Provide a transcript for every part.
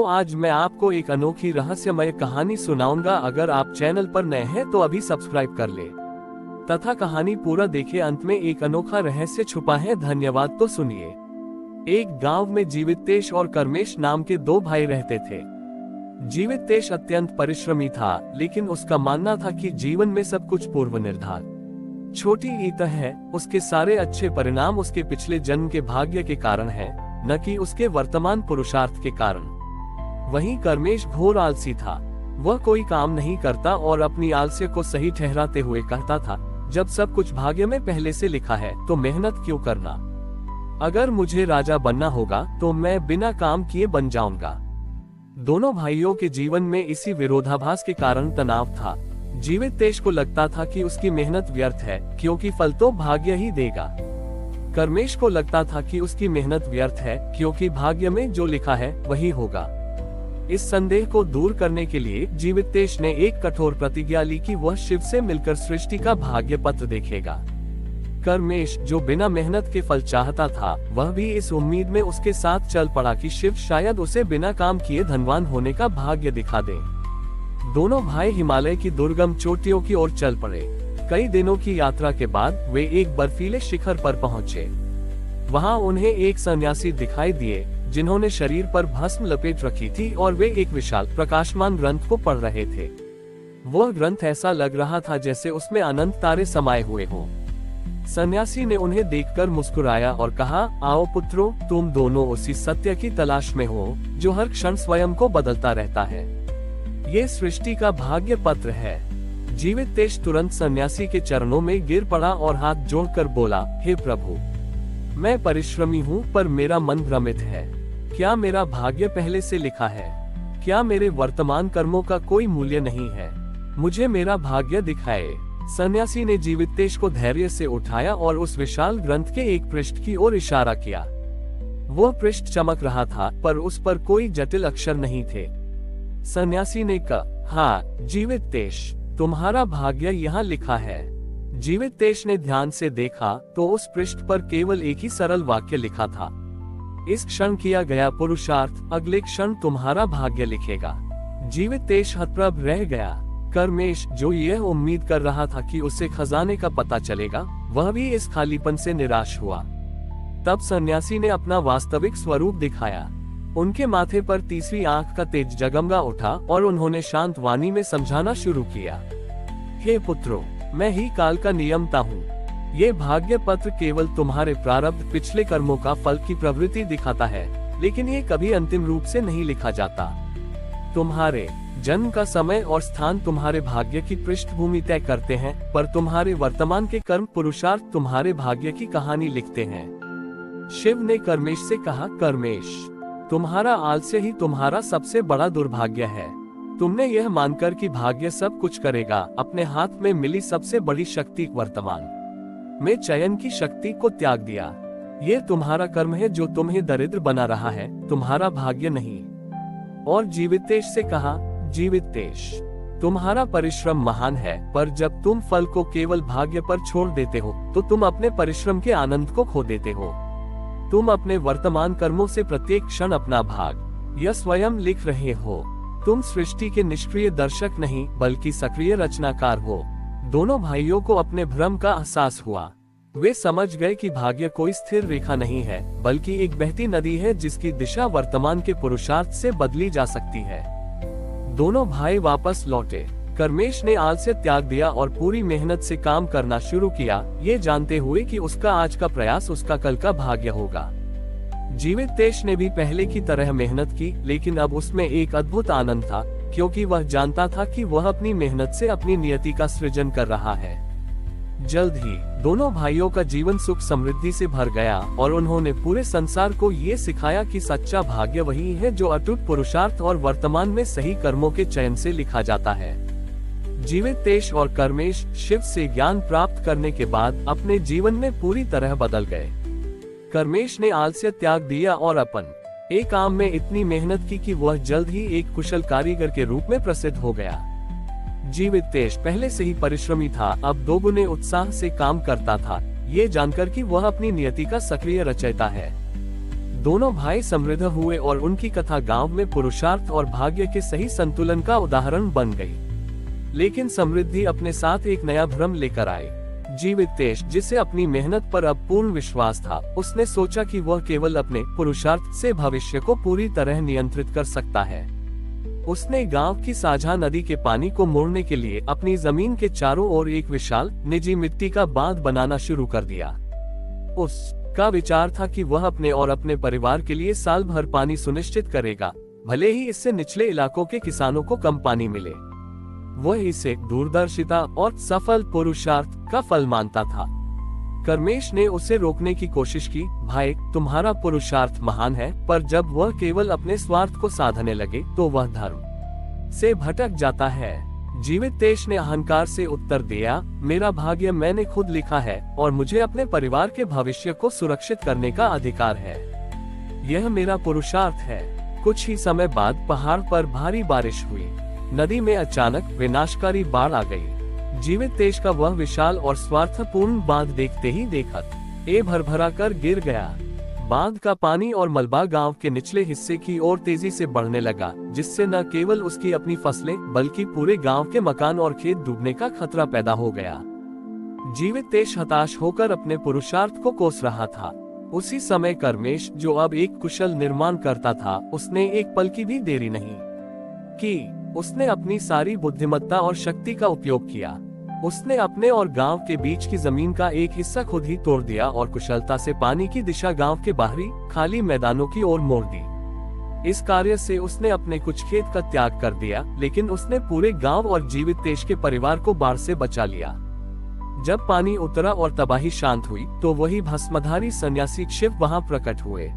तो आज मैं आपको एक अनोखी रहस्यमय कहानी सुनाऊंगा। अगर आप चैनल पर नए हैं तो अभी सब्सक्राइब कर ले तथा कहानी पूरा देखे। अंत में एक अनोखा रहस्य छुपा है। धन्यवाद। तो सुनिए। एक गांव में जीवितेश और कर्मेश नाम के दो भाई रहते थे। जीवितेश अत्यंत परिश्रमी था, लेकिन उसका मानना था कि जीवन में सब कुछ पूर्व निर्धारित छोटी ईत है। उसके सारे अच्छे परिणाम उसके पिछले जन्म के भाग्य के कारण है, न कि उसके वर्तमान पुरुषार्थ के कारण। वहीं कर्मेश घोर आलसी था। वह कोई काम नहीं करता और अपनी आलस्य को सही ठहराते हुए कहता था, जब सब कुछ भाग्य में पहले से लिखा है तो मेहनत क्यों करना। अगर मुझे राजा बनना होगा तो मैं बिना काम किए बन जाऊंगा। दोनों भाइयों के जीवन में इसी विरोधाभास के कारण तनाव था। जीवितेश को लगता था कि उसकी मेहनत व्यर्थ है, क्योंकि फल तो भाग्य ही देगा। कर्मेश को लगता था कि उसकी मेहनत व्यर्थ है, क्योंकि भाग्य में जो लिखा है वही होगा। इस संदेह को दूर करने के लिए जीवितेश ने एक कठोर प्रतिज्ञा ली कि वह शिव से मिलकर सृष्टि का भाग्य पत्र देखेगा। कर्मेश, जो बिना मेहनत के फल चाहता था, वह भी इस उम्मीद में उसके साथ चल पड़ा कि शिव शायद उसे बिना काम किए धनवान होने का भाग्य दिखा दे। दोनों भाई हिमालय की दुर्गम चोटियों की ओर चल पड़े। कई दिनों की यात्रा के बाद वे एक बर्फीले शिखर पर पहुंचे। वहां उन्हें एक सन्यासी दिखाई दिए, जिन्होंने शरीर पर भस्म लपेट रखी थी और वे एक विशाल प्रकाशमान ग्रंथ को पढ़ रहे थे। वह ग्रंथ ऐसा लग रहा था जैसे उसमें अनंत तारे समाये हुए हों। सन्यासी ने उन्हें देखकर मुस्कुराया और कहा, आओ पुत्रों, तुम दोनों उसी सत्य की तलाश में हो जो हर क्षण स्वयं को बदलता रहता है। ये सृष्टि का भाग्य पत्र है। जीवितेश तुरंत सन्यासी के चरणों में गिर पड़ा और हाथ जोड़कर बोला, हे प्रभु, मैं परिश्रमी हूँ पर मेरा मन भ्रमित है। क्या मेरा भाग्य पहले से लिखा है? क्या मेरे वर्तमान कर्मों का कोई मूल्य नहीं है? मुझे मेरा भाग्य दिखाए। सन्यासी ने जीवितेश को धैर्य से उठाया और उस विशाल ग्रंथ के एक पृष्ठ की ओर इशारा किया। वह पृष्ठ चमक रहा था, पर उस पर कोई जटिल अक्षर नहीं थे। सन्यासी ने कहा, हाँ जीवितेश, तुम्हारा भाग्य यहाँ लिखा है। जीवितेश ने ध्यान से देखा तो उस पृष्ठ पर केवल एक ही सरल वाक्य लिखा था, इस क्षण किया गया पुरुषार्थ अगले क्षण तुम्हारा भाग्य लिखेगा। जीवितेश हतप्रभ रह गया। कर्मेश, जो यह उम्मीद कर रहा था कि उसे खजाने का पता चलेगा, वह भी इस खालीपन से निराश हुआ। तब सन्यासी ने अपना वास्तविक स्वरूप दिखाया। उनके माथे पर तीसरी आंख का तेज जगमगा उठा और उन्होंने शांत वाणी में समझाना शुरू किया, हे पुत्रों, मैं ही काल का नियमता हूँ। ये भाग्य पत्र केवल तुम्हारे प्रारब्ध पिछले कर्मों का फल की प्रवृत्ति दिखाता है, लेकिन ये कभी अंतिम रूप से नहीं लिखा जाता। तुम्हारे जन्म का समय और स्थान तुम्हारे भाग्य की पृष्ठभूमि तय करते हैं, पर तुम्हारे वर्तमान के कर्म पुरुषार्थ तुम्हारे भाग्य की कहानी लिखते हैं। शिव ने कर्मेश से कहा, कर्मेश, तुम्हारा आलस्य ही तुम्हारा सबसे बड़ा दुर्भाग्य है। तुमने यह मानकर कि भाग्य सब कुछ करेगा, अपने हाथ में मिली सबसे बड़ी शक्ति वर्तमान में चयन की शक्ति को त्याग दिया। ये तुम्हारा कर्म है जो तुम्हें दरिद्र बना रहा है, तुम्हारा भाग्य नहीं। और जीवितेश से कहा, जीवितेश, तुम्हारा परिश्रम महान है, पर जब तुम फल को केवल भाग्य पर छोड़ देते हो तो तुम अपने परिश्रम के आनंद को खो देते हो। तुम अपने वर्तमान कर्मों से प्रत्येक क्षण अपना भाग्य स्वयं लिख रहे हो। तुम सृष्टि के निष्क्रिय दर्शक नहीं, बल्कि सक्रिय रचनाकार हो। दोनों भाइयों को अपने भ्रम का एहसास हुआ। वे समझ गए कि भाग्य कोई स्थिर रेखा नहीं है, बल्कि एक बहती नदी है जिसकी दिशा वर्तमान के पुरुषार्थ से बदली जा सकती है। दोनों भाई वापस लौटे। कर्मेश ने आलस्य त्याग दिया और पूरी मेहनत से काम करना शुरू किया, ये जानते हुए कि उसका आज का प्रयास उसका कल का भाग्य होगा। जीवितेश ने भी पहले की तरह मेहनत की, लेकिन अब उसमें एक अद्भुत आनंद था, क्योंकि वह जानता था कि वह अपनी मेहनत से अपनी नियति का सृजन कर रहा है। जल्द ही दोनों भाइयों का जीवन सुख समृद्धि से भर गया और उन्होंने पूरे संसार को ये सिखाया कि सच्चा भाग्य वही है जो अटूट पुरुषार्थ और वर्तमान में सही कर्मों के चयन से लिखा जाता है। जीवितेश और कर्मेश शिव से ज्ञान प्राप्त करने के बाद अपने जीवन में पूरी तरह बदल गए। कर्मेश ने आलस्य त्याग दिया और अपन एक काम में इतनी मेहनत की कि वह जल्द ही एक कुशल कारीगर के रूप में प्रसिद्ध हो गया। जीवितेश पहले से ही परिश्रमी था, अब दोगुने उत्साह से काम करता था, ये जानकर कि वह अपनी नियति का सक्रिय रचयिता है। दोनों भाई समृद्ध हुए और उनकी कथा गांव में पुरुषार्थ और भाग्य के सही संतुलन का उदाहरण बन गई। लेकिन समृद्धि अपने साथ एक नया भ्रम लेकर आई। जीवितेश, जिसे अपनी मेहनत पर अब पूर्ण विश्वास था, उसने सोचा कि वह केवल अपने पुरुषार्थ से भविष्य को पूरी तरह नियंत्रित कर सकता है। उसने गांव की साझा नदी के पानी को मोड़ने के लिए अपनी जमीन के चारों ओर एक विशाल निजी मिट्टी का बांध बनाना शुरू कर दिया। उसका विचार था कि वह अपने और अपने परिवार के लिए साल भर पानी सुनिश्चित करेगा, भले ही इससे निचले इलाकों के किसानों को कम पानी मिले। वह इसे दूरदर्शिता और सफल पुरुषार्थ का फल मानता था। कर्मेश ने उसे रोकने की कोशिश की। भाई, तुम्हारा पुरुषार्थ महान है, पर जब वह केवल अपने स्वार्थ को साधने लगे तो वह धर्म से भटक जाता है। जीवितेश ने अहंकार से उत्तर दिया, मेरा भाग्य मैंने खुद लिखा है और मुझे अपने परिवार के भविष्य को सुरक्षित करने का अधिकार है। यह मेरा पुरुषार्थ है। कुछ ही समय बाद पहाड़ पर भारी बारिश हुई। नदी में अचानक विनाशकारी बाढ़ आ गई। जीवितेश का वह विशाल और स्वार्थपूर्ण बांध देखते ही देखत भरभरा कर गिर गया। बांध का पानी और मलबा गांव के निचले हिस्से की ओर तेजी से बढ़ने लगा, जिससे न केवल उसकी अपनी फसलें बल्कि पूरे गांव के मकान और खेत डूबने का खतरा पैदा हो गया। जीवितेश हताश होकर अपने पुरुषार्थ को कोस रहा था। उसी समय कर्मेश, जो अब एक कुशल निर्माण करता था, उसने एक पल की भी देरी नहीं की। उसने अपनी सारी बुद्धिमत्ता और शक्ति का उपयोग किया। उसने अपने और गांव के बीच की जमीन का एक हिस्सा खुद ही तोड़ दिया और कुशलता से पानी की दिशा गांव के बाहरी खाली मैदानों की ओर मोड़ दी। इस कार्य से उसने अपने कुछ खेत का त्याग कर दिया, लेकिन उसने पूरे गांव और जीवितेश के परिवार को बाढ़ से बचा लिया। जब पानी उतरा और तबाही शांत हुई, तो वही भस्मधारी सन्यासी शिव वहां प्रकट हुए।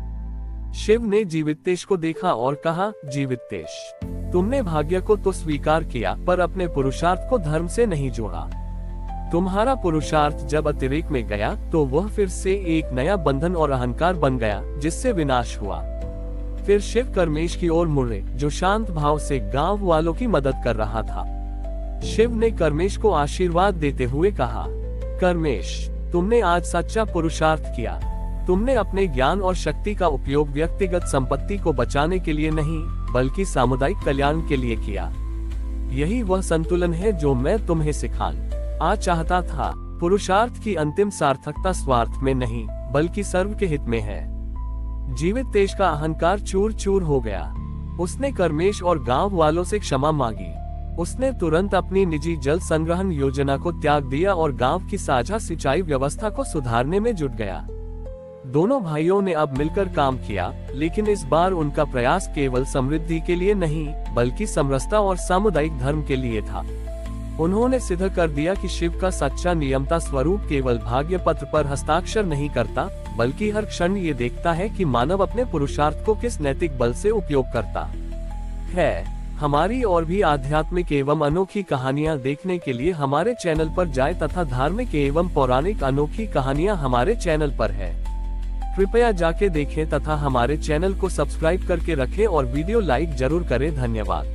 शिव ने जीवितेश को देखा और कहा, जीवितेश, तुमने भाग्य को तो स्वीकार किया, पर अपने पुरुषार्थ को धर्म से नहीं जोड़ा। तुम्हारा पुरुषार्थ जब अतिरेक में गया, तो वह फिर से एक नया बंधन और अहंकार बन गया, जिससे विनाश हुआ। फिर शिव कर्मेश की ओर मुड़े, जो शांत भाव से गांव वालों की मदद कर रहा था। शिव ने कर्मेश को आशीर्वाद देते हुए कहा, कर्मेश, तुमने आज सच्चा पुरुषार्थ किया। तुमने अपने ज्ञान और शक्ति का उपयोग व्यक्तिगत संपत्ति को बचाने के लिए नहीं, बल्कि सामुदायिक कल्याण के लिए किया। यही वह संतुलन है जो मैं तुम्हें सिखाना चाहता था। पुरुषार्थ की अंतिम सार्थकता स्वार्थ में नहीं, बल्कि सर्व के हित में है। जीवितेश का अहंकार चूर चूर हो गया। उसने कर्मेश और गांव वालों से क्षमा मांगी। उसने तुरंत अपनी निजी जल संग्रहण योजना को त्याग दिया और गांव की साझा सिंचाई व्यवस्था को सुधारने में जुट गया। दोनों भाइयों ने अब मिलकर काम किया, लेकिन इस बार उनका प्रयास केवल समृद्धि के लिए नहीं, बल्कि समरसता और सामुदायिक धर्म के लिए था। उन्होंने सिद्ध कर दिया कि शिव का सच्चा नियमता स्वरूप केवल भाग्य पत्र पर हस्ताक्षर नहीं करता, बल्कि हर क्षण ये देखता है कि मानव अपने पुरुषार्थ को किस नैतिक बल से उपयोग करता है। हमारी और भी आध्यात्मिक एवं अनोखी कहानियाँ देखने के लिए हमारे चैनल पर जाएं तथा धार्मिक एवं पौराणिक अनोखी कहानियाँ हमारे चैनल पर है। कृपया जाके देखें तथा हमारे चैनल को सब्सक्राइब करके रखें और वीडियो लाइक जरूर करें। धन्यवाद।